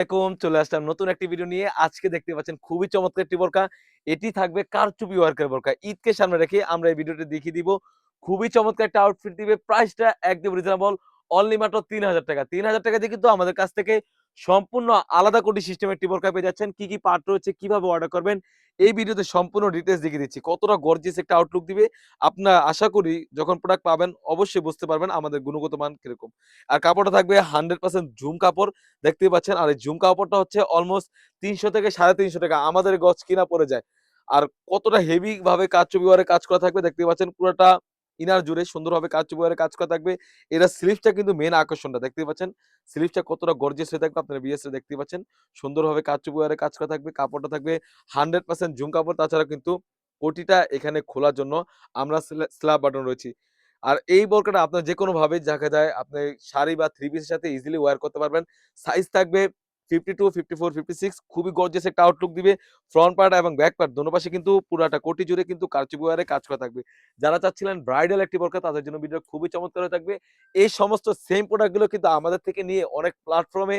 চলে আসলাম নতুন একটি ভিডিও নিয়ে। আজকে দেখতে পাচ্ছেন খুবই চমৎকার একটি বোরকা। এটি থাকবে কারচুপি ওয়ার্কের বোরকা। ঈদকে সামনে রেখে আমরা এই ভিডিওটি দেখিয়ে দিব। খুবই চমৎকার একটা আউটফিট দিবে। প্রাইসটা একদম রিজনেবল। অনলি মাত্র ৳৩,০০০ ৳৩,০০০ দিয়ে কিন্তু আমাদের কাছ থেকে সম্পূর্ণ আলাদা কোটি সিস্টেমের একটি বোরকা পেয়ে যাচ্ছেন। কি, কি পার্ট রয়েছে, কিভাবে অর্ডার করবেন, এই ভিডিওতে সম্পূর্ণ ডিটেইলস দেখিয়ে দিচ্ছি। কতটা গর্জিয়াস একটা আউটলুক দিবে। আপনারা আশা করি যখন প্রোডাক্ট পাবেন অবশ্যই বুঝতে পারবেন আমাদের গুণগত মান কিরকম। আর কাপড়টা থাকবে 100% ঝুম কাপড়। দেখতেই পাচ্ছেন। আর এই ঝুম কাপড়টা হচ্ছে অলমোস্ট ৳৩০০ থেকে ৳৩৫০ আমাদের গজ কিনা পড়ে যায়। আর কতটা হেভি ভাবে কারচুপি ওয়ারে কাজ করা থাকবে দেখতেই পাচ্ছেন। পুরাটা ইনার জুড়ে সুন্দরভাবে কারচুপি ওয়ারে কাজ করা থাকবে। এটার স্লিভসটা কিন্তু মেইন আকর্ষণটা দেখতেই পাচ্ছেন। স্লিভসটা কতটা গর্জিয়াস হয়ে থাকবে আপনারা বিএসএ দেখতেই পাচ্ছেন। সুন্দরভাবে কারচুপি ওয়ারে কাজ করা থাকবে। কাপড়টা থাকবে 100% ঝুম কাপড়। তাছাড়া কিন্তু কোটিটা এখানে খোলার জন্য আমরা স্ল্যাব বাটন রয়েছি। আর এই বোরকাটা আপনার যেকোনোভাবে দেখা যায় আপনি শাড়ি বা থ্রি পিসের সাথে ইজিলি ওয়্যার করতে পারবেন। সাইজ থাকবে 52, 54, 56 খুবই গর্জিয়াস একটা আউটলুক দিবে। ফ্রন্ট পার্ট এবং ব্যাক পার্ট দোনো পাশে কিন্তু পুরাটা কোটি জুড়ে কিন্তু কারচুপি ওয়্যারে কাজ করা থাকবে। যারা চাচ্ছিলেন ব্রাইডাল একটি বোরকা তাদের জন্য ভিডিও খুবই চমৎকার হয়ে থাকবে। এই সমস্ত সেম প্রোডাক্ট গুলো কিন্তু আমাদের থেকে নিয়ে অনেক প্ল্যাটফর্মে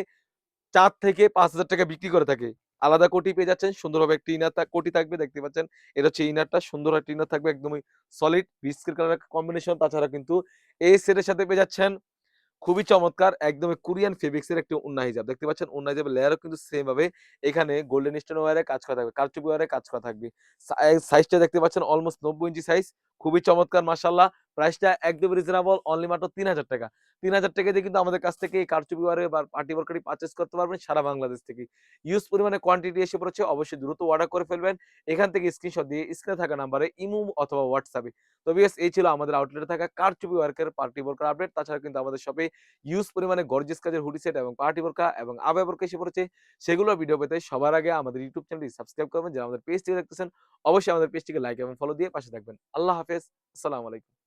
৳৪ থেকে ৳৫,০০০ বিক্রি করে থাকে। আলাদা কোটি পেয়ে যাচ্ছেন। সুন্দরভাবে একটি ইনার কোটি থাকবে দেখতে পাচ্ছেন। এটা হচ্ছে ইনারটা সুন্দর একটা ইনার থাকবে একদমই সলিড বিস্কিট কালারের কম্বিনেশন। তাছাড়া কিন্তু এই সেটের সাথে পেয়ে যাচ্ছেন খুবই চমৎকার একদমই কোরিয়ান ফেব্রিক্স এর একটি ওন্না হিজাব। দেখতে পাচ্ছেন ওন্না হিজাবের লেয়ারও কিন্তু সেম ভাবে এখানে গোল্ডেন স্টোন ওয়্যারে কাজ করা থাকবে। কারচুপি ওয়্যারে কাজ করা থাকবে। সাইজটা দেখতে পাচ্ছেন অলমোস্ট ৯০ ইঞ্চি সাইজ। খুবই চমৎকার মাশাআল্লাহ। প্রাইসটা একদম রিজনেবল অনলি মাত্র ৳৩,০০০ ৳৩,০০০ দিয়ে কিন্তু আমাদের কাছ থেকে এই কারচুপি ওয়্যারে বা পার্টি বোরকাটি পারচেজ করতে পারবেন সারা বাংলাদেশ থেকে। হিউজ পরিমাণে কোয়ান্টিটি এসে পড়েছে। অবশ্যই দ্রুত অর্ডার করে ফেলবেন। এখান থেকে স্ক্রিনশট দিয়ে স্ক্রিনে থাকা নাম্বারে ইমো অথবা হোয়াটসঅ্যাপে। তো ভিউয়ার্স এই ছিল আমাদের আউটলেটে থাকা কারচুপি ওয়ার্কের পার্টি বোরকার আপডেট। তাছাড়া কিন্তু আমাদের শপে হিউজ পরিমাণে গর্জিয়াস কাজের হুডি সেট এবং পার্টি বোরকা এবং আবায়া বোরকা এসে পড়েছে। সেগুলোর ভিডিও পেতে সবার আগে আমাদের ইউটিউব চ্যানেলটি সাবস্ক্রাইব করবেন। যারা আমাদের পেজটি দেখতেছেন অবশ্যই আমাদের পেজটিকে লাইক এবং ফলো দিয়ে পাশে থাকবেন। আল্লাহ হাফেজ। আসসালামু আলাইকুম।